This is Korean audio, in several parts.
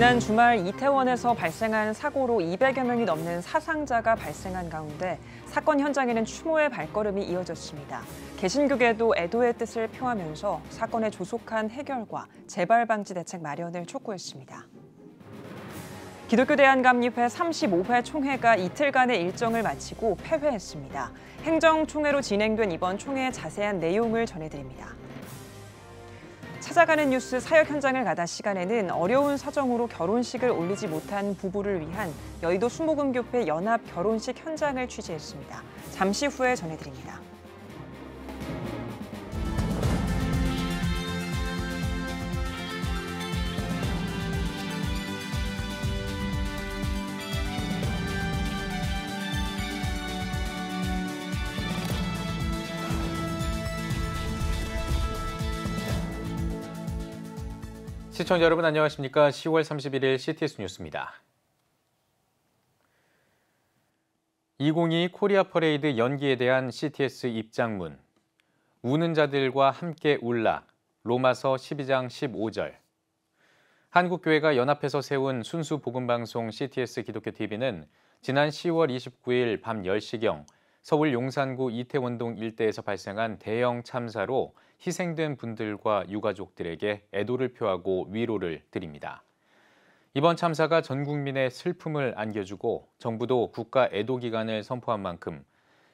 지난 주말 이태원에서 발생한 사고로 200여 명이 넘는 사상자가 발생한 가운데 사건 현장에는 추모의 발걸음이 이어졌습니다. 개신교계도 애도의 뜻을 표하면서 사건의 조속한 해결과 재발 방지 대책 마련을 촉구했습니다. 기독교 대한감리회 35회 총회가 이틀간의 일정을 마치고 폐회했습니다. 행정총회로 진행된 이번 총회의 자세한 내용을 전해드립니다. 찾아가는 뉴스 사역 현장을 가다 시간에는 어려운 사정으로 결혼식을 올리지 못한 부부를 위한 여의도 순복음교회 연합 결혼식 현장을 취재했습니다. 잠시 후에 전해드립니다. 시청자 여러분 안녕하십니까? 10월 31일 CTS 뉴스입니다. 2022 코리아 퍼레이드 연기에 대한 CTS 입장문. 우는 자들과 함께 울라. 로마서 12장 15절. 한국교회가 연합해서 세운 순수 복음방송 CTS 기독교 TV는 지난 10월 29일 밤 10시경 서울 용산구 이태원동 일대에서 발생한 대형 참사로 희생된 분들과 유가족들에게 애도를 표하고 위로를 드립니다. 이번 참사가 전 국민의 슬픔을 안겨주고 정부도 국가 애도 기간을 선포한 만큼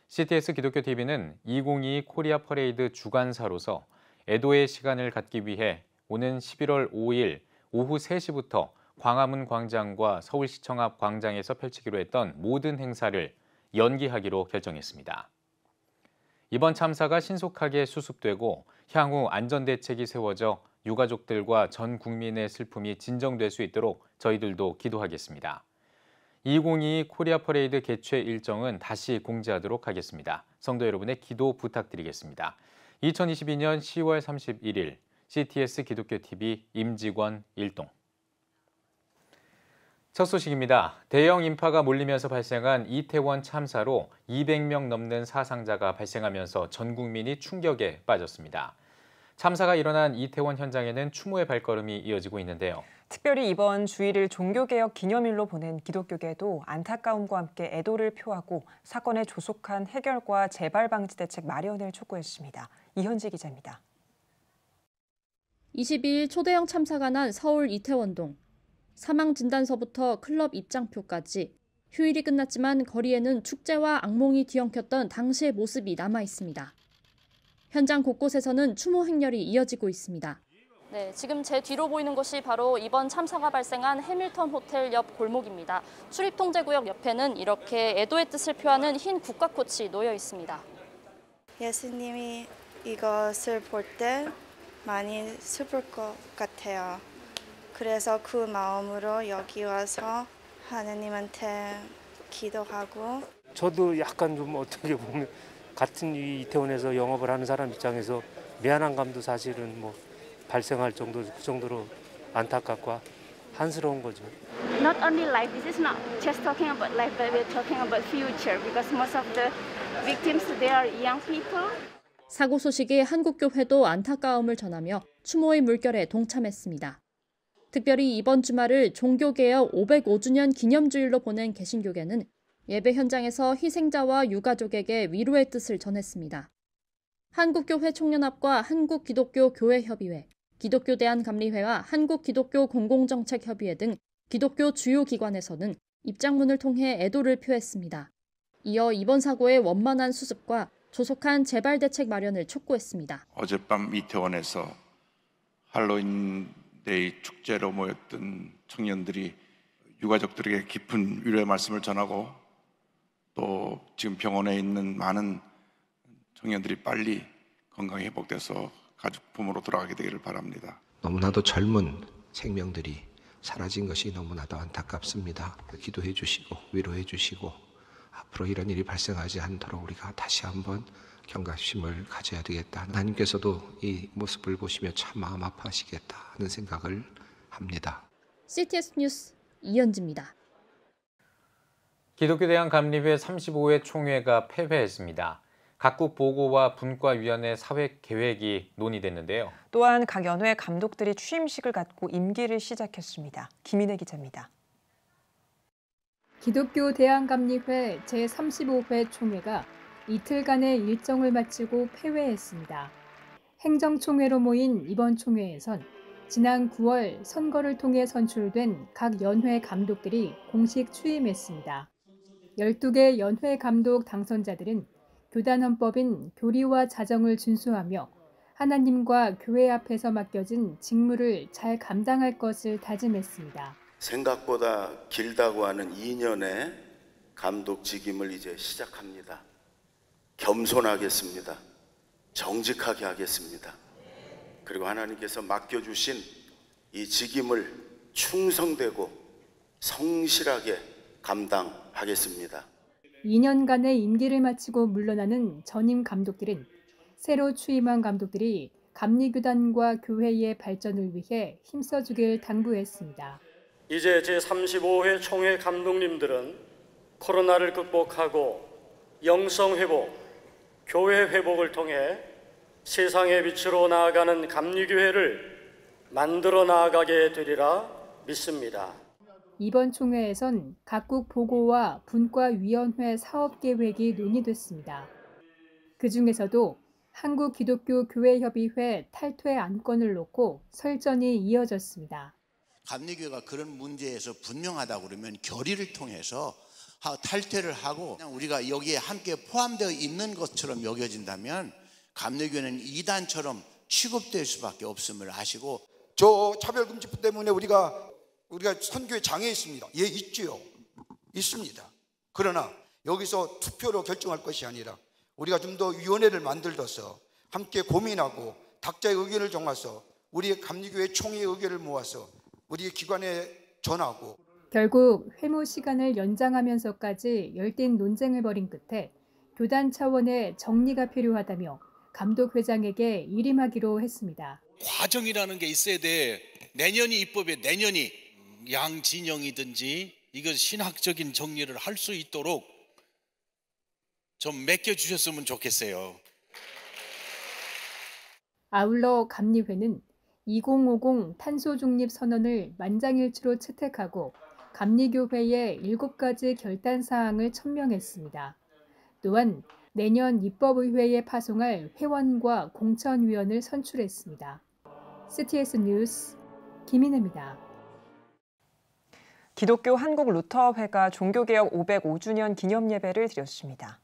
CTS 기독교 TV는 2022 코리아 퍼레이드 주관사로서 애도의 시간을 갖기 위해 오는 11월 5일 오후 3시부터 광화문 광장과 서울시청 앞 광장에서 펼치기로 했던 모든 행사를 연기하기로 결정했습니다. 이번 참사가 신속하게 수습되고 향후 안전대책이 세워져 유가족들과 전 국민의 슬픔이 진정될 수 있도록 저희들도 기도하겠습니다. 2022 코리아 퍼레이드 개최 일정은 다시 공지하도록 하겠습니다. 성도 여러분의 기도 부탁드리겠습니다. 2022년 10월 31일 CTS 기독교 TV 임직원 일동. 첫 소식입니다. 대형 인파가 몰리면서 발생한 이태원 참사로 200명 넘는 사상자가 발생하면서 전 국민이 충격에 빠졌습니다. 참사가 일어난 이태원 현장에는 추모의 발걸음이 이어지고 있는데요. 특별히 이번 주일을 종교개혁 기념일로 보낸 기독교계도 안타까움과 함께 애도를 표하고 사건의 조속한 해결과 재발 방지 대책 마련을 촉구했습니다. 이현지 기자입니다. 22일 초대형 참사가 난 서울 이태원동. 사망 진단서부터 클럽 입장표까지 휴일이 끝났지만 거리에는 축제와 악몽이 뒤엉켰던 당시의 모습이 남아 있습니다. 현장 곳곳에서는 추모 행렬이 이어지고 있습니다. 네, 지금 제 뒤로 보이는 곳이 바로 이번 참사가 발생한 해밀턴 호텔 옆 골목입니다. 출입통제구역 옆에는 이렇게 애도의 뜻을 표하는 흰 국가꽃이 놓여 있습니다. 예수님이 이것을 볼 때 많이 슬플 것 같아요. 그래서 그 마음으로 여기 와서 하느님한테 기도하고. 저도 약간 좀 어떻게 보면 같은 이 이태원에서 영업을 하는 사람 입장에서 미안한 감도 사실은 뭐 발생할 정도, 그 정도로 안타깝고 한스러운 거죠. Not only life, this is not just talking about life, but we're talking about future because most of the victims they are young people. 사고 소식에 한국교회도 안타까움을 전하며 추모의 물결에 동참했습니다. 특별히 이번 주말을 종교개혁 505주년 기념주일로 보낸 개신교계는 예배 현장에서 희생자와 유가족에게 위로의 뜻을 전했습니다. 한국교회 총연합과 한국기독교교회협의회, 기독교 대한감리회와 한국기독교 공공정책협의회 등 기독교 주요 기관에서는 입장문을 통해 애도를 표했습니다. 이어 이번 사고의 원만한 수습과 조속한 재발 대책 마련을 촉구했습니다. 어젯밤 이태원에서 할로윈 데이 축제로 모였던 청년들이 유가족들에게 깊은 위로의 말씀을 전하고 또 지금 병원에 있는 많은 청년들이 빨리 건강이 회복돼서 가족 부모로 돌아가게 되기를 바랍니다. 너무나도 젊은 생명들이 사라진 것이 너무나도 안타깝습니다. 기도해 주시고 위로해 주시고 앞으로 이런 일이 발생하지 않도록 우리가 다시 한번 경각심을 가져야 되겠다. 하나님께서도 이 모습을 보시며 참 마음 아파하시겠다 하는 생각을 합니다. CTS 뉴스 이현지입니다. 기독교 대한감리회 35회 총회가 폐회했습니다. 각국 보고와 분과위원회 사회 계획이 논의됐는데요. 또한 각 연회 감독들이 취임식을 갖고 임기를 시작했습니다. 김인혜 기자입니다. 기독교 대한감리회 제35회 총회가 이틀간의 일정을 마치고 폐회했습니다. 행정총회로 모인 이번 총회에선 지난 9월 선거를 통해 선출된 각 연회 감독들이 공식 취임했습니다. 12개 연회 감독 당선자들은 교단 헌법인 교리와 자정을 준수하며 하나님과 교회 앞에서 맡겨진 직무를 잘 감당할 것을 다짐했습니다. 생각보다 길다고 하는 2년의 감독 직임을 이제 시작합니다. 겸손하겠습니다. 정직하게 하겠습니다. 그리고 하나님께서 맡겨주신 이 직임을 충성되고 성실하게 감당하겠습니다. 2년간의 임기를 마치고 물러나는 전임 감독들은 새로 취임한 감독들이 감리교단과 교회의 발전을 위해 힘써주길 당부했습니다. 이제 제35회 총회 감독님들은 코로나를 극복하고 영성회복, 교회 회복을 통해 세상의 빛으로 나아가는 감리교회를 만들어 나아가게 되리라 믿습니다. 이번 총회에선 각국 보고와 분과위원회 사업계획이 논의됐습니다. 그중에서도 한국기독교교회협의회 탈퇴 안건을 놓고 설전이 이어졌습니다. 감리교회가 그런 문제에서 분명하다고 그러면 결의를 통해서 탈퇴를 하고 그냥 우리가 여기에 함께 포함되어 있는 것처럼 여겨진다면 감리교회는 이단처럼 취급될 수밖에 없음을 아시고, 저 차별금지법 때문에 우리가 선교에 장애 있습니다. 예, 있지요. 있습니다. 그러나 여기서 투표로 결정할 것이 아니라 우리가 좀 더 위원회를 만들어서 함께 고민하고 각자의 의견을 정해서 우리의 감리교회 총회의 의견을 모아서 우리 기관에 전하고, 결국 회무 시간을 연장하면서까지 열띤 논쟁을 벌인 끝에 교단 차원의 정리가 필요하다며 감독회장에게 일임하기로 했습니다. 과정이라는 게 있어야 돼. 내년이 입법에 내년이 양 진영이든지 이거 신학적인 정리를 할 수 있도록 좀 맡겨주셨으면 좋겠어요. 아울러 감리회는 2050 탄소중립 선언을 만장일치로 채택하고 감리교회의 7가지 결단사항을 천명했습니다. 또한 내년 입법의회에 파송할 회원과 공천위원을 선출했습니다. CTS 뉴스 김인혜입니다. 기독교 한국루터회가 종교개혁 505주년 기념예배를 드렸습니다.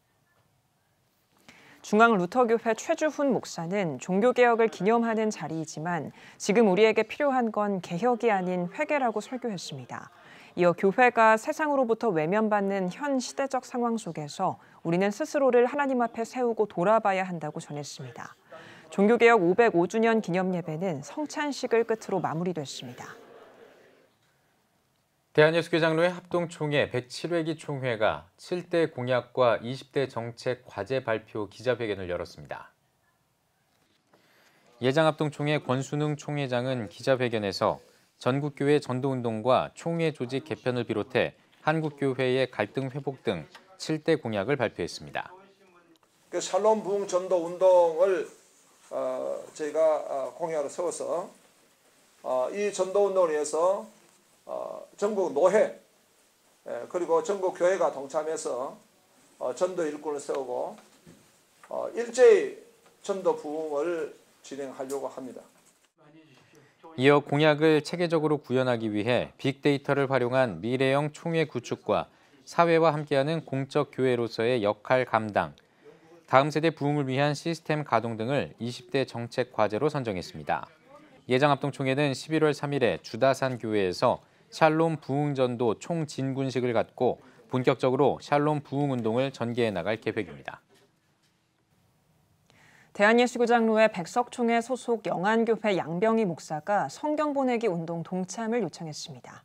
중앙루터교회 최주훈 목사는 종교개혁을 기념하는 자리이지만 지금 우리에게 필요한 건 개혁이 아닌 회개라고 설교했습니다. 이어 교회가 세상으로부터 외면받는 현 시대적 상황 속에서 우리는 스스로를 하나님 앞에 세우고 돌아봐야 한다고 전했습니다. 종교개혁 505주년 기념예배는 성찬식을 끝으로 마무리됐습니다. 대한예수교장로회 합동총회 107회기 총회가 7대 공약과 20대 정책 과제 발표 기자회견을 열었습니다. 예장합동총회 권순웅 총회장은 기자회견에서 전국교회 전도운동과 총회 조직 개편을 비롯해 한국교회의 갈등 회복 등 7대 공약을 발표했습니다. 샬롬 부흥 전도운동을 저희가 공약으로 세워서 이 전도운동을 위해서 전국 노회 그리고 전국 교회가 동참해서 전도 일꾼을 세우고 일제히 전도 부흥을 진행하려고 합니다. 이어 공약을 체계적으로 구현하기 위해 빅데이터를 활용한 미래형 총회 구축과 사회와 함께하는 공적 교회로서의 역할 감당, 다음 세대 부흥을 위한 시스템 가동 등을 20대 정책 과제로 선정했습니다. 예장합동총회는 11월 3일에 주다산 교회에서 샬롬 부흥전도 총진군식을 갖고 본격적으로 샬롬 부흥운동을 전개해 나갈 계획입니다. 대한예수교장로회 백석총회 소속 영안교회 양병희 목사가 성경 보내기 운동 동참을 요청했습니다.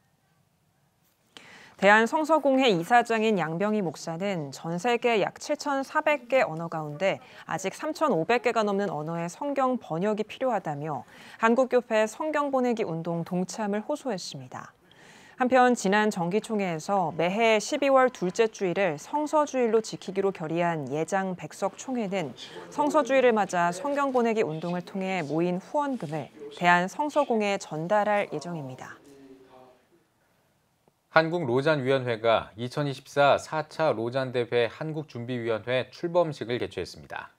대한성서공회 이사장인 양병희 목사는 전 세계 약 7,400개 언어 가운데 아직 3,500개가 넘는 언어의 성경 번역이 필요하다며 한국교회 성경 보내기 운동 동참을 호소했습니다. 한편 지난 정기총회에서 매해 12월 둘째 주일을 성서주일로 지키기로 결의한 예장 백석 총회는 성서주일을 맞아 성경 보내기 운동을 통해 모인 후원금을 대한성서공회에 전달할 예정입니다. 한국로잔위원회가 2024 4차 로잔대회 한국준비위원회 출범식을 개최했습니다.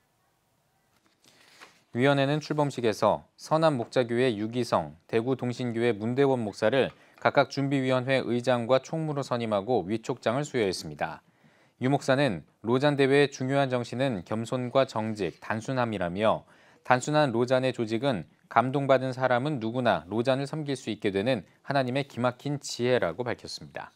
위원회는 출범식에서 서남목자교회 유기성, 대구동신교회 문대원 목사를 각각 준비위원회 의장과 총무로 선임하고 위촉장을 수여했습니다. 유 목사는 로잔대회의 중요한 정신은 겸손과 정직, 단순함이라며 단순한 로잔의 조직은 감동받은 사람은 누구나 로잔을 섬길 수 있게 되는 하나님의 기막힌 지혜라고 밝혔습니다.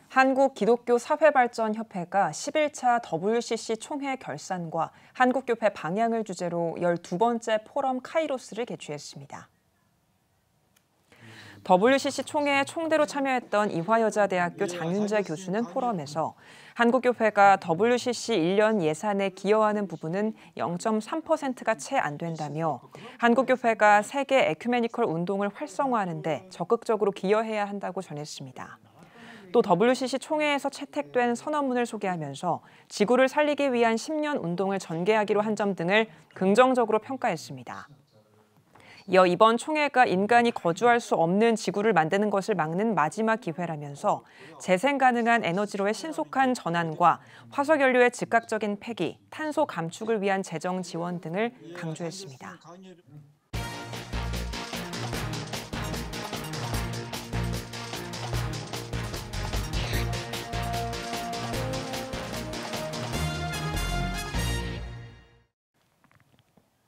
한국기독교사회발전협회가 11차 WCC 총회 결산과 한국교회 방향을 주제로 12번째 포럼 카이로스를 개최했습니다. WCC 총회에 총대로 참여했던 이화여자대학교 장윤재 교수는 포럼에서 한국교회가 WCC 1년 예산에 기여하는 부분은 0.3%가 채 안 된다며 한국교회가 세계 에큐메니컬 운동을 활성화하는 데 적극적으로 기여해야 한다고 전했습니다. 또 WCC 총회에서 채택된 선언문을 소개하면서 지구를 살리기 위한 10년 운동을 전개하기로 한 점 등을 긍정적으로 평가했습니다. 이어 이번 총회가 인간이 거주할 수 없는 지구를 만드는 것을 막는 마지막 기회라면서 재생 가능한 에너지로의 신속한 전환과 화석연료의 즉각적인 폐기, 탄소 감축을 위한 재정 지원 등을 강조했습니다.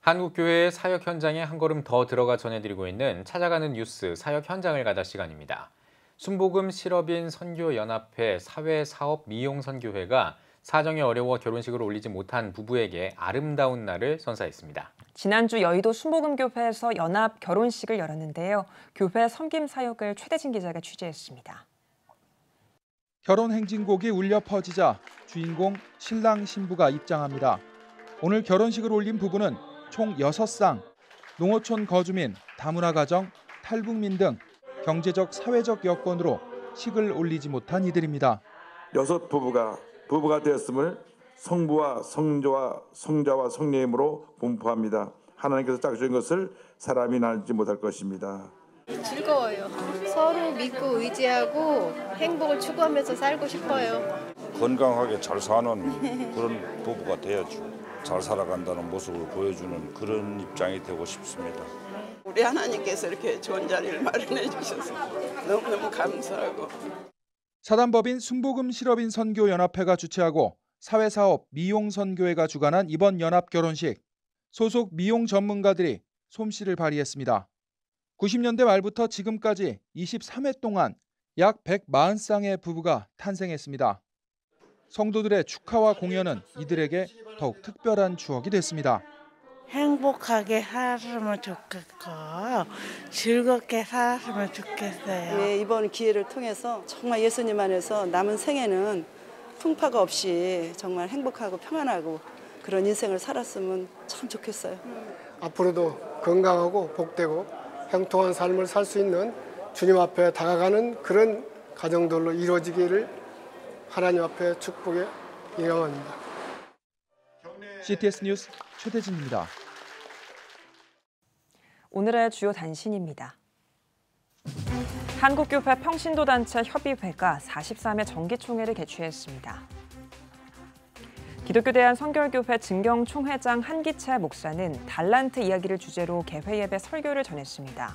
한국교회의 사역 현장에 한 걸음 더 들어가 전해드리고 있는 찾아가는 뉴스 사역 현장을 가다 시간입니다. 순복음 실업인 선교연합회 사회사업 미용선교회가 사정이 어려워 결혼식을 올리지 못한 부부에게 아름다운 날을 선사했습니다. 지난주 여의도 순복음교회에서 연합 결혼식을 열었는데요. 교회 섬김 사역을 최대진 기자가 취재했습니다. 결혼 행진곡이 울려 퍼지자 주인공 신랑 신부가 입장합니다. 오늘 결혼식을 올린 부부는 총 6쌍, 농어촌 거주민, 다문화 가정, 탈북민 등 경제적, 사회적 여건으로 식을 올리지 못한 이들입니다. 6부부가 되었음을 성부와 성자와 성령님으로 분포합니다. 하나님께서 짝주신 것을 사람이 나누지 못할 것입니다. 즐거워요. 서로 믿고 의지하고 행복을 추구하면서 살고 싶어요. 건강하게 잘 사는 그런 부부가 되어야죠. 잘 살아간다는 모습을 보여주는 그런 입장이 되고 싶습니다. 우리 하나님께서 이렇게 좋은 자리를 마련해 주셔서 너무너무 감사하고. 사단법인 순복음 실업인 선교연합회가 주최하고 사회사업 미용선교회가 주관한 이번 연합 결혼식. 소속 미용 전문가들이 솜씨를 발휘했습니다. 90년대 말부터 지금까지 23회 동안 약 140쌍의 부부가 탄생했습니다. 성도들의 축하와 공연은 이들에게 더욱 특별한 추억이 됐습니다. 행복하게 살았으면 좋겠고 즐겁게 살았으면 좋겠어요. 네, 이번 기회를 통해서 정말 예수님 안에서 남은 생에는 풍파가 없이 정말 행복하고 평안하고 그런 인생을 살았으면 참 좋겠어요. 앞으로도 건강하고 복되고 형통한 삶을 살 수 있는 주님 앞에 다가가는 그런 가정들로 이루어지기를 하나님 앞에 축복에 영원합니다. CTS 뉴스 최대진입니다. 오늘의 주요 단신입니다. 한국교회 평신도단체 협의회가 43회 정기총회를 개최했습니다. 기독교대한 성결교회 증경총회장 한기채 목사는 달란트 이야기를 주제로 개회 예배 설교를 전했습니다.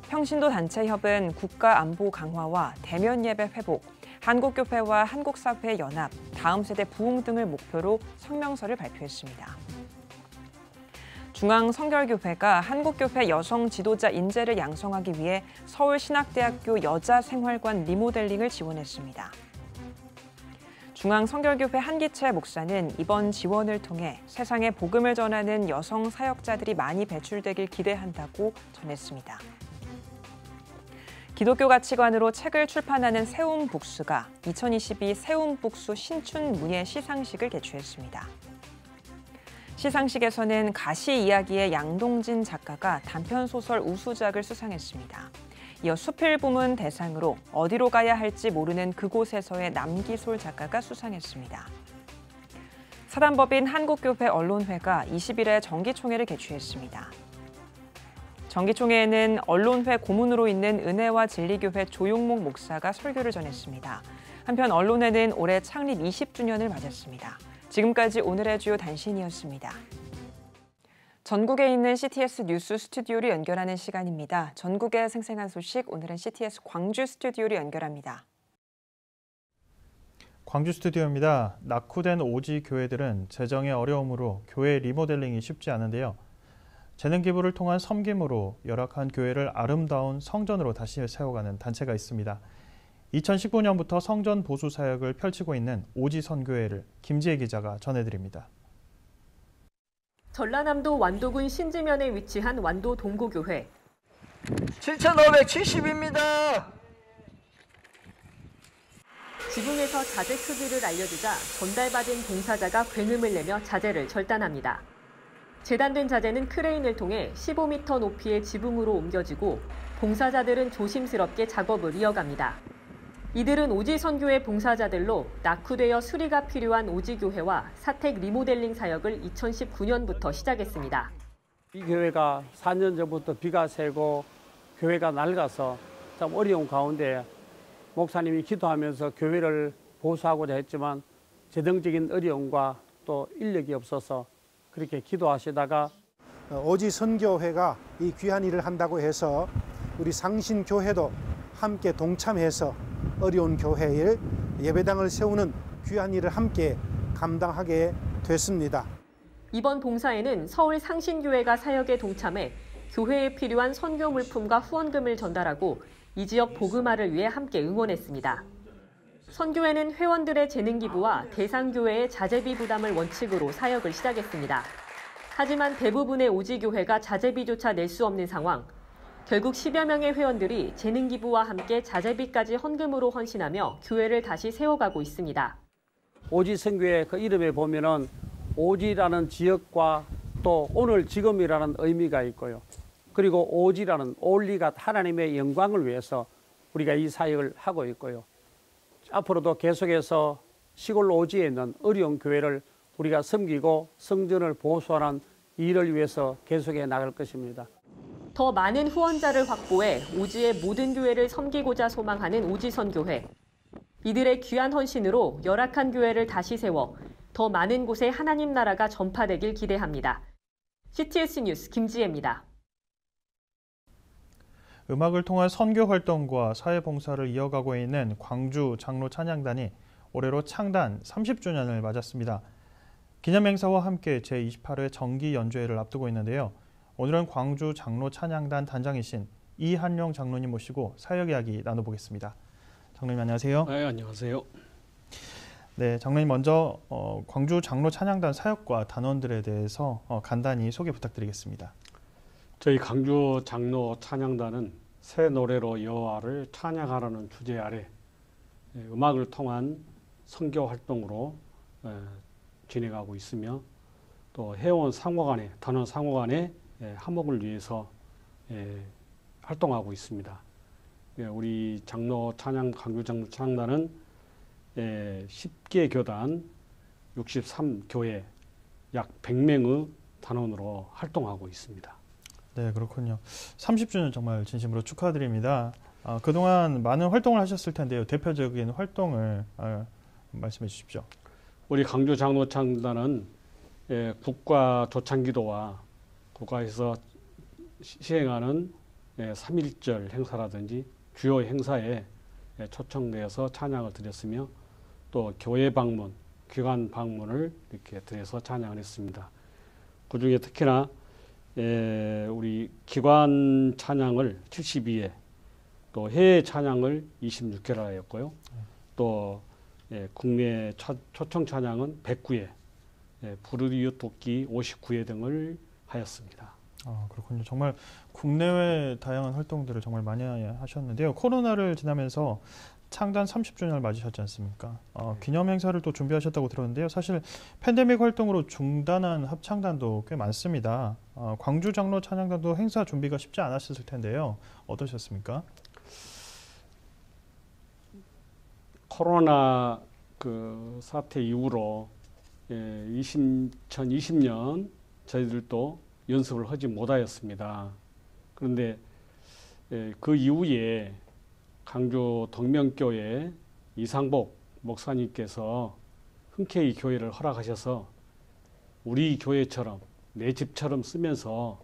평신도단체협은 국가안보 강화와 대면 예배 회복, 한국교회와 한국사회 연합, 다음 세대 부흥 등을 목표로 성명서를 발표했습니다. 중앙성결교회가 한국교회 여성 지도자 인재를 양성하기 위해 서울신학대학교 여자생활관 리모델링을 지원했습니다. 중앙성결교회 한기채 목사는 이번 지원을 통해 세상에 복음을 전하는 여성 사역자들이 많이 배출되길 기대한다고 전했습니다. 기독교 가치관으로 책을 출판하는 세움북스가 2022 세움북스 신춘문예 시상식을 개최했습니다. 시상식에서는 가시 이야기의 양동진 작가가 단편소설 우수작을 수상했습니다. 이어 수필 부문 대상으로 어디로 가야 할지 모르는 그곳에서의 남기솔 작가가 수상했습니다. 사단법인 한국교회 언론회가 20일에 정기총회를 개최했습니다. 정기총회에는 언론회 고문으로 있는 은혜와 진리교회 조용목 목사가 설교를 전했습니다. 한편 언론회는 올해 창립 20주년을 맞았습니다. 지금까지 오늘의 주요 단신이었습니다. 전국에 있는 CTS 뉴스 스튜디오를 연결하는 시간입니다. 전국의 생생한 소식, 오늘은 CTS 광주 스튜디오를 연결합니다. 광주 스튜디오입니다. 낙후된 오지 교회들은 재정의 어려움으로 교회 리모델링이 쉽지 않은데요. 재능 기부를 통한 섬김으로 열악한 교회를 아름다운 성전으로 다시 세워가는 단체가 있습니다. 2019년부터 성전 보수 사역을 펼치고 있는 오지 선교회를 김지혜 기자가 전해드립니다. 전라남도 완도군 신지면에 위치한 완도 동고교회. 7,570입니다. 지붕에서 자재 크기를 알려주자 전달받은 봉사자가 굉음을 내며 자재를 절단합니다. 재단된 자재는 크레인을 통해 15m 높이의 지붕으로 옮겨지고 봉사자들은 조심스럽게 작업을 이어갑니다. 이들은 오지 선교회 봉사자들로 낙후되어 수리가 필요한 오지 교회와 사택 리모델링 사역을 2019년부터 시작했습니다. 이 교회가 4년 전부터 비가 새고 교회가 낡아서 참 어려운 가운데 목사님이 기도하면서 교회를 보수하고자 했지만 재정적인 어려움과 또 인력이 없어서 그렇게 기도하시다가 오지 선교회가 이 귀한 일을 한다고 해서 우리 상신교회도 함께 동참해서 어려운 교회에 예배당을 세우는 귀한 일을 함께 감당하게 됐습니다. 이번 봉사에는 서울 상신교회가 사역에 동참해 교회에 필요한 선교 물품과 후원금을 전달하고 이 지역 복음화를 위해 함께 응원했습니다. 선교회는 회원들의 재능 기부와 대상 교회의 자재비 부담을 원칙으로 사역을 시작했습니다. 하지만 대부분의 오지 교회가 자재비조차 낼 수 없는 상황. 결국 10여 명의 회원들이 재능 기부와 함께 자재비까지 헌금으로 헌신하며 교회를 다시 세워가고 있습니다. 오지 선교회 그 이름에 보면은 오지라는 지역과 또 오늘 지금이라는 의미가 있고요. 그리고 오지라는 올리가 하나님의 영광을 위해서 우리가 이 사역을 하고 있고요. 앞으로도 계속해서 시골 오지에 있는 어려운 교회를 우리가 섬기고 성전을 보수하는 일을 위해서 계속해 나갈 것입니다. 더 많은 후원자를 확보해 오지의 모든 교회를 섬기고자 소망하는 오지선교회. 이들의 귀한 헌신으로 열악한 교회를 다시 세워 더 많은 곳에 하나님 나라가 전파되길 기대합니다. CTS 뉴스 김지혜입니다. 음악을 통한 선교 활동과 사회봉사를 이어가고 있는 광주 장로 찬양단이 올해로 창단 30주년을 맞았습니다. 기념행사와 함께 제28회 정기 연주회를 앞두고 있는데요. 오늘은 광주 장로 찬양단 단장이신 이한용 장로님 모시고 사역 이야기 나눠보겠습니다. 장로님 안녕하세요. 네, 안녕하세요. 네, 장로님 먼저 광주 장로 찬양단 사역과 단원들에 대해서 간단히 소개 부탁드리겠습니다. 저희 광주 장로 찬양단은 새 노래로 여호와를 찬양하라는 주제 아래 음악을 통한 선교 활동으로 진행하고 있으며 또 회원 상호간의 단원 상호간의 화목을 위해서 활동하고 있습니다. 우리 장로 찬양 광주 장로 찬양단은 10개 교단 63교회 약 100명의 단원으로 활동하고 있습니다. 네, 그렇군요. 30주년 정말 진심으로 축하드립니다. 그동안 많은 활동을 하셨을 텐데요. 대표적인 활동을 말씀해 주십시오. 우리 광주 장로 찬양단은 국가 조창기도와 국가에서 시행하는 3.1절 행사라든지 주요 행사에 초청되어서 찬양을 드렸으며 또 교회 방문, 기관 방문을 이렇게 드려서 찬양을 했습니다. 그중에 특히나 우리 기관 찬양을 72회, 또 해외 찬양을 26회를 하였고요. 또 국내 초청 찬양은 109회, 부르디오 토끼 59회 등을 하였습니다. 그렇군요. 정말 국내외 다양한 활동들을 정말 많이 하셨는데요. 코로나를 지나면서 창단 30주년을 맞으셨지 않습니까? 기념 행사를 또 준비하셨다고 들었는데요. 사실 팬데믹 활동으로 중단한 합창단도 꽤 많습니다. 광주 장로 찬양단도 행사 준비가 쉽지 않았을 텐데요. 어떠셨습니까? 코로나 그 사태 이후로 2020년 저희들도 연습을 하지 못하였습니다. 그런데 그 이후에 강주 덕명교회 이상복 목사님께서 흔쾌히 교회를 허락하셔서 우리 교회처럼 내 집처럼 쓰면서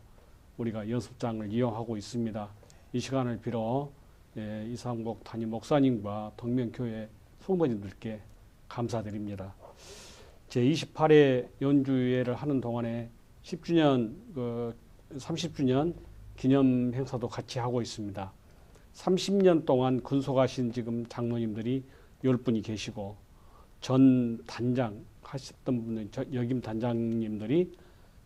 우리가 연습장을 이용하고 있습니다. 이 시간을 빌어 이상복 담임 목사님과 덕명교회 성도님들께 감사드립니다. 제28회 연주회를 하는 동안에 10주년, 30주년 기념 행사도 같이 하고 있습니다. 30년 동안 근속하신 지금 장로님들이 10분이 계시고 전 단장 하셨던 분들, 역임 단장님들이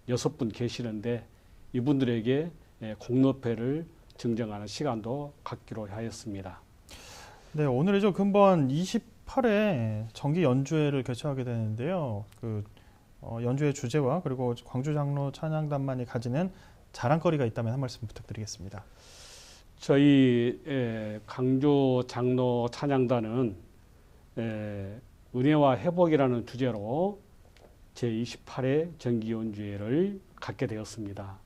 6분 계시는데 이분들에게 공로패를 증정하는 시간도 갖기로 하였습니다. 네, 오늘이죠. 금번 28회 정기 연주회를 개최하게 되는데요. 연주회 주제와 그리고 광주 장로 찬양단만이 가지는 자랑거리가 있다면 한 말씀 부탁드리겠습니다. 저희 강주 장로 찬양단은 은혜와 회복이라는 주제로 제28회 정기 연주회를 갖게 되었습니다.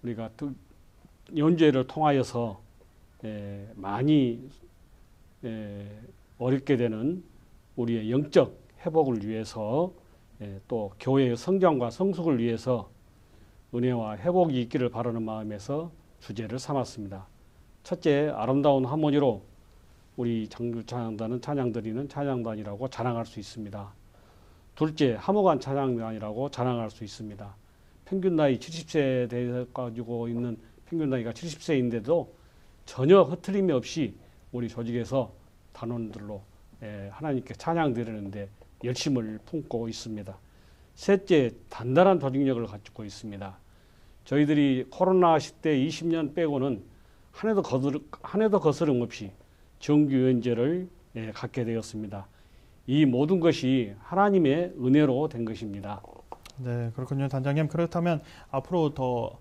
우리가 연주회를 통하여서 많이 어렵게 되는 우리의 영적 회복을 위해서 또 교회의 성장과 성숙을 위해서 은혜와 회복이 있기를 바라는 마음에서 주제를 삼았습니다. 첫째, 아름다운 하모니로 우리 장주 찬양단은 찬양드리는 찬양단이라고 자랑할 수 있습니다. 둘째, 화목한 찬양단이라고 자랑할 수 있습니다. 평균 나이 70세 돼 가지고 있는 평균 나이가 70세인데도 전혀 흐트림이 없이 우리 조직에서 단원들로 하나님께 찬양드리는데 열심을 품고 있습니다. 셋째, 단단한 조직력을 갖추고 있습니다. 저희들이 코로나 시대 20년 빼고는 한 해도 거스름 없이 정규연제를 갖게 되었습니다. 이 모든 것이 하나님의 은혜로 된 것입니다. 네, 그렇군요. 단장님, 그렇다면 앞으로 더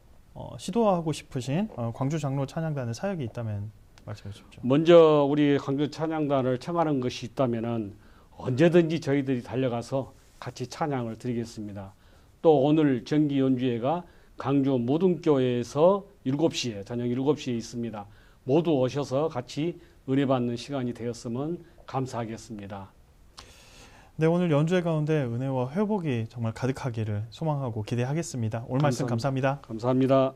시도하고 싶으신 광주 장로 찬양단의 사역이 있다면 말씀해 주십시오. 먼저 우리 광주 찬양단을 청하는 것이 있다면 언제든지 저희들이 달려가서 같이 찬양을 드리겠습니다. 또 오늘 정기 연주회가 강주 모든교회에서 7시에 저녁 7시에 있습니다. 모두 오셔서 같이 은혜 받는 시간이 되었으면 감사하겠습니다. 네, 오늘 연주회 가운데 은혜와 회복이 정말 가득하기를 소망하고 기대하겠습니다. 오늘 말씀 감사합니다. 감사합니다.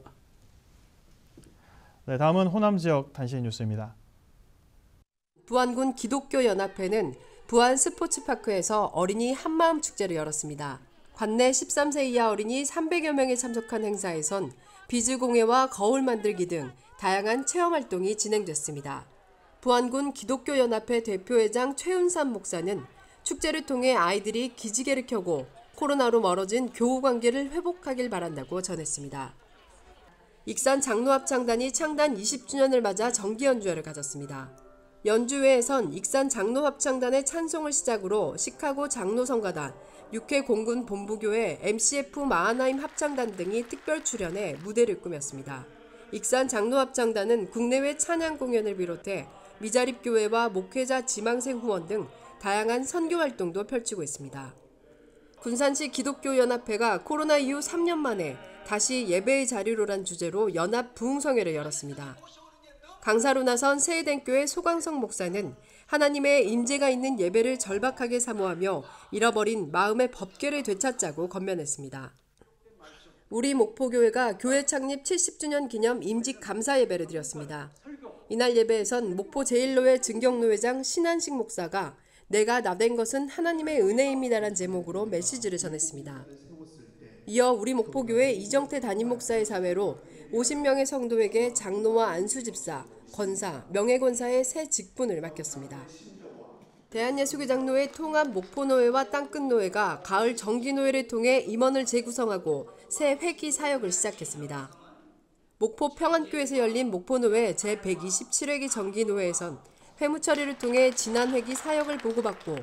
네, 다음은 호남 지역 단신 뉴스입니다. 부안군 기독교연합회는 부안 스포츠파크에서 어린이 한마음 축제를 열었습니다. 관내 13세 이하 어린이 300여 명이 참석한 행사에선 비즈공예와 거울 만들기 등 다양한 체험활동이 진행됐습니다. 부안군 기독교연합회 대표회장 최은삼 목사는 축제를 통해 아이들이 기지개를 켜고 코로나로 멀어진 교우 관계를 회복하길 바란다고 전했습니다. 익산 장로합창단이 창단 20주년을 맞아 정기 연주회를 가졌습니다. 연주회에선 익산 장로합창단의 찬송을 시작으로 시카고 장로성가단, 육해 공군 본부교회, MCF 마하나임 합창단 등이 특별 출연해 무대를 꾸몄습니다. 익산 장로합창단은 국내외 찬양 공연을 비롯해 미자립교회와 목회자 지망생 후원 등 다양한 선교 활동도 펼치고 있습니다. 군산시 기독교연합회가 코로나 이후 3년 만에 다시 예배의 자리로란 주제로 연합 부흥성회를 열었습니다. 강사로 나선 세해den교회 소광성 목사는 하나님의 임재가 있는 예배를 절박하게 사모하며 잃어버린 마음의 법궤를 되찾자고 권면했습니다. 우리 목포교회가 교회 창립 70주년 기념 임직 감사 예배를 드렸습니다. 이날 예배에선 목포 제1노회 증경노회장 신한식 목사가 내가 나된 것은 하나님의 은혜입니다란 제목으로 메시지를 전했습니다. 이어 우리 목포교회 이정태 담임 목사의 사회로 50명의 성도에게 장로와 안수집사, 권사, 명예권사의 새 직분을 맡겼습니다. 대한예수교 장로회 통합 목포노회와 땅끝노회가 가을 정기노회를 통해 임원을 재구성하고 새 회기 사역을 시작했습니다. 목포 평안교에서 열린 목포노회 제127회기 정기노회에선 회무 처리를 통해 지난 회기 사역을 보고받고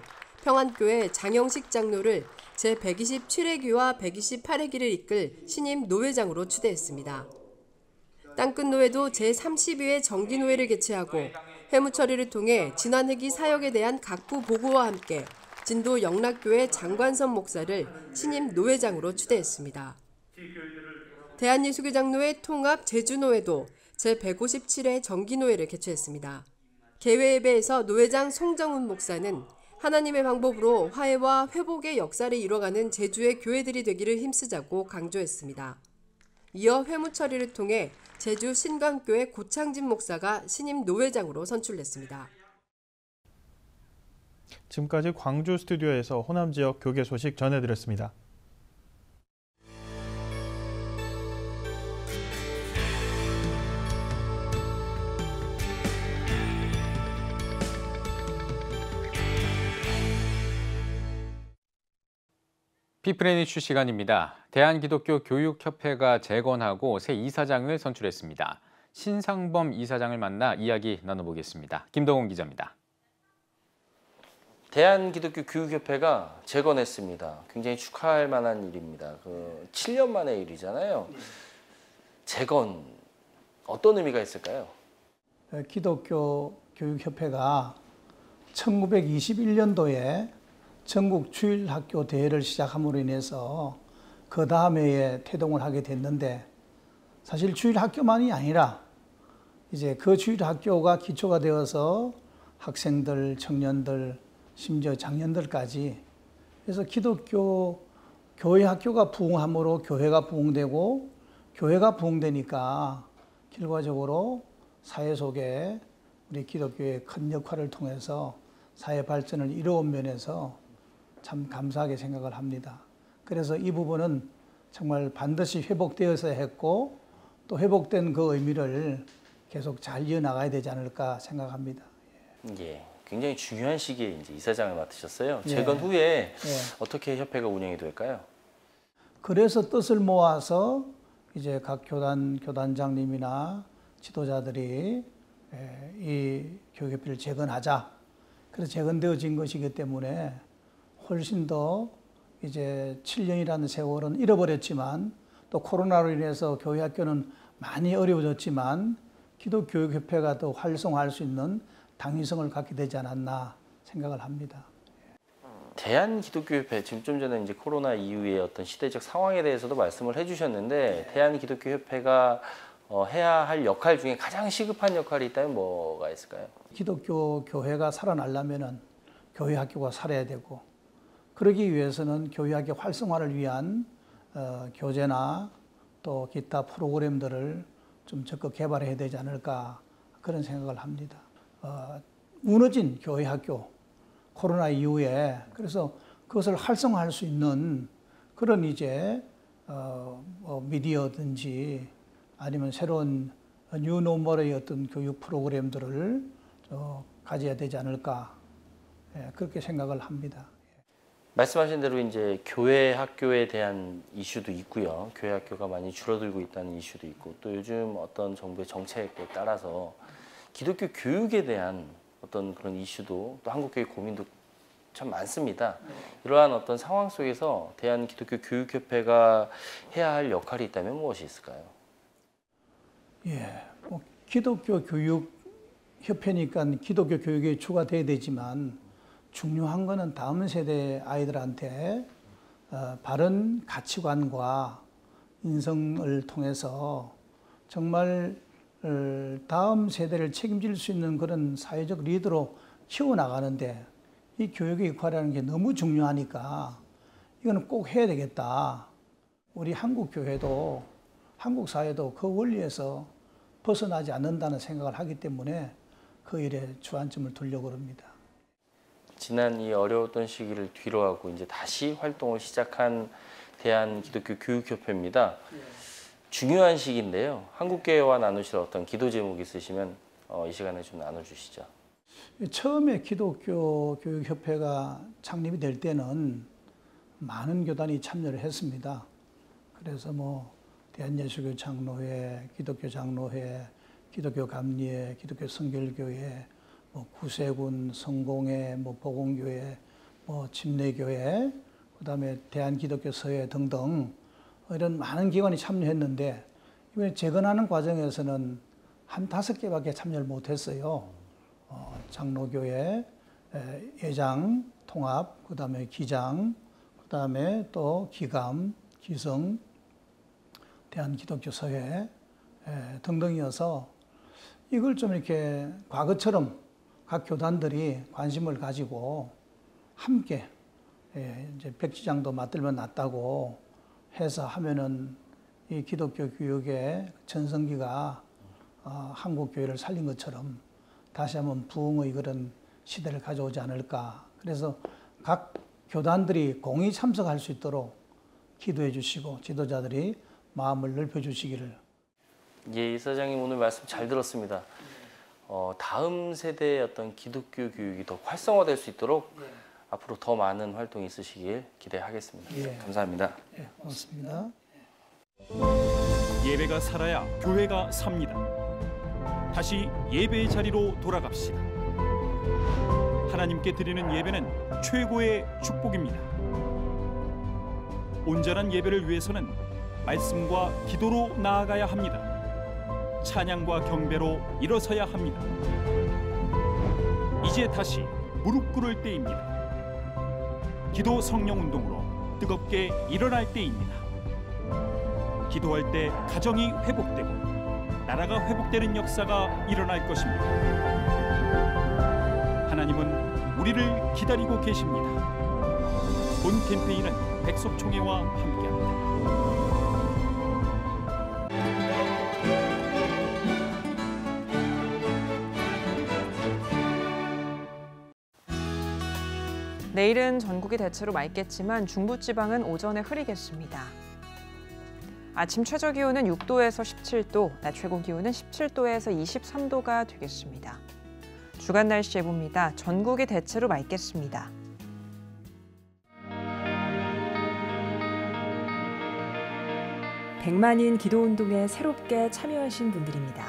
평안교회 장영식 장로를 제127회기와 128회기를 이끌 신임 노회장으로 추대했습니다. 땅끝노회도 제32회 정기노회를 개최하고 회무 처리를 통해 진환흑이 사역에 대한 각부 보고와 함께 진도 영락교회 장관선 목사를 신임 노회장으로 추대했습니다. 대한예수교 장로회 통합 제주노회도 제157회 정기노회를 개최했습니다. 개회 예배에서 노회장 송정훈 목사는 하나님의 방법으로 화해와 회복의 역사를 이뤄가는 제주의 교회들이 되기를 힘쓰자고 강조했습니다. 이어 회무 처리를 통해 제주 신광교회 고창진 목사가 신임 노회장으로 선출됐습니다. 지금까지 광주 스튜디오에서 호남 지역 교계 소식 전해드렸습니다. 피플앤 이슈 시간입니다. 대한기독교 교육협회가 재건하고 새 이사장을 선출했습니다. 신상범 이사장을 만나 이야기 나눠보겠습니다. 김동훈 기자입니다. 대한기독교 교육협회가 재건했습니다. 굉장히 축하할 만한 일입니다. 7년 만의 일이잖아요. 재건, 어떤 의미가 있을까요? 기독교 교육협회가 1921년도에 전국 주일학교 대회를 시작함으로 인해서 그 다음 해에 태동을 하게 됐는데, 사실 주일학교만이 아니라 이제 그 주일학교가 기초가 되어서 학생들, 청년들, 심지어 장년들까지, 그래서 기독교 교회 학교가 부흥함으로 교회가 부흥되고, 교회가 부흥되니까 결과적으로 사회 속에 우리 기독교의 큰 역할을 통해서 사회 발전을 이루어온 면에서 참 감사하게 생각을 합니다. 그래서 이 부분은 정말 반드시 회복되어서 했고, 또 회복된 그 의미를 계속 잘 이어나가야 되지 않을까 생각합니다. 예, 굉장히 중요한 시기에 이제 이사장을 맡으셨어요. 예. 재건 후에 예. 어떻게 협회가 운영이 될까요? 그래서 뜻을 모아서 이제 각 교단장님이나 지도자들이 이 교육협회를 재건하자. 그래서 재건되어진 것이기 때문에 훨씬 더 이제 7년이라는 세월은 잃어버렸지만, 또 코로나로 인해서 교회 학교는 많이 어려워졌지만 기독교육협회가 더 활성화할 수 있는 당위성을 갖게 되지 않았나 생각을 합니다. 대한기독교협회, 지금 좀 전에 이제 코로나 이후의 어떤 시대적 상황에 대해서도 말씀을 해주셨는데, 대한기독교협회가 해야 할 역할 중에 가장 시급한 역할이 있다면 뭐가 있을까요? 기독교 교회가 살아나려면은 교회 학교가 살아야 되고, 그러기 위해서는 교회 학교 활성화를 위한 교재나 또 기타 프로그램들을 좀 적극 개발해야 되지 않을까, 그런 생각을 합니다. 무너진 교회 학교, 코로나 이후에, 그래서 그것을 활성화할 수 있는 그런 이제 미디어든지 아니면 새로운 뉴노멀의 어떤 교육 프로그램들을 가져야 되지 않을까, 그렇게 생각을 합니다. 말씀하신 대로 이제 교회 학교에 대한 이슈도 있고요. 교회 학교가 많이 줄어들고 있다는 이슈도 있고, 또 요즘 어떤 정부의 정책에 따라서 기독교 교육에 대한 어떤 그런 이슈도, 또 한국교회 고민도 참 많습니다. 이러한 어떤 상황 속에서 대한기독교 교육협회가 해야 할 역할이 있다면 무엇이 있을까요? 예, 기독교 교육협회니까 기독교 교육이 추가돼야 되지만, 중요한 것은 다음 세대 아이들한테 바른 가치관과 인성을 통해서 정말 다음 세대를 책임질 수 있는 그런 사회적 리더로 키워나가는데, 이 교육의 역할이라는 게 너무 중요하니까 이거는 꼭 해야 되겠다. 우리 한국 교회도, 한국 사회도 그 원리에서 벗어나지 않는다는 생각을 하기 때문에 그 일에 주안점을 두려고 합니다. 지난 이 어려웠던 시기를 뒤로하고 이제 다시 활동을 시작한 대한기독교 교육협회입니다. 중요한 시기인데요. 한국교회와 나누실 어떤 기도 제목이 있으시면 이 시간에 좀 나눠주시죠. 처음에 기독교 교육협회가 창립이 될 때는 많은 교단이 참여를 했습니다. 그래서 대한예수교 장로회, 기독교 장로회, 기독교 감리회, 기독교 성결교회, 구세군, 성공회, 복음교회, 침례교회, 그다음에 대한기독교 서회 등등 이런 많은 기관이 참여했는데, 이번에 재건하는 과정에서는 한 5개밖에 참여를 못했어요. 장로교회 예장, 통합, 그다음에 기장, 그다음에 또 기감, 기성, 대한기독교서회 등등이어서 이걸 좀 이렇게 과거처럼 각 교단들이 관심을 가지고 함께 이제 백지장도 맞들면 낫다고 해서 하면은 이 기독교 교육의 전성기가 한국 교회를 살린 것처럼 다시 한번 부흥의 그런 시대를 가져오지 않을까. 그래서 각 교단들이 공히 참석할 수 있도록 기도해 주시고 지도자들이 마음을 넓혀 주시기를. 예, 이사장님 오늘 말씀 잘 들었습니다. 다음 세대의 어떤 기독교 교육이 더 활성화될 수 있도록 앞으로 더 많은 활동이 있으시길 기대하겠습니다. 예. 감사합니다. 예, 고맙습니다. 예배가 살아야 교회가 삽니다. 다시 예배의 자리로 돌아갑시다. 하나님께 드리는 예배는 최고의 축복입니다. 온전한 예배를 위해서는 말씀과 기도로 나아가야 합니다. 찬양과 경배로 일어서야 합니다. 이제 다시 무릎 꿇을 때입니다. 기도 성령 운동으로 뜨겁게 일어날 때입니다. 기도할 때 가정이 회복되고 나라가 회복되는 역사가 일어날 것입니다. 하나님은 우리를 기다리고 계십니다. 본 캠페인은 백석총회와 함께합니다. 내일은 전국이 대체로 맑겠지만 중부지방은 오전에 흐리겠습니다. 아침 최저기온은 6도에서 17도, 낮 최고기온은 17도에서 23도가 되겠습니다. 주간 날씨 예보입니다. 전국이 대체로 맑겠습니다. 백만인 기도운동에 새롭게 참여하신 분들입니다.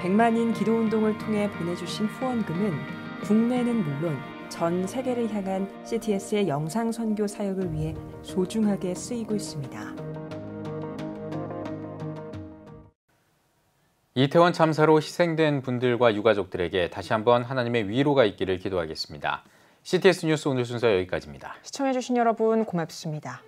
백만인 기도운동을 통해 보내주신 후원금은 국내는 물론 전 세계를 향한 CTS의 영상 선교 사역을 위해 소중하게 쓰이고 있습니다. 이태원 참사로 희생된 분들과 유가족들에게 다시 한번 하나님의 위로가 있기를 기도하겠습니다. CTS 뉴스 오늘 순서 여기까지입니다. 시청해주신 여러분 고맙습니다.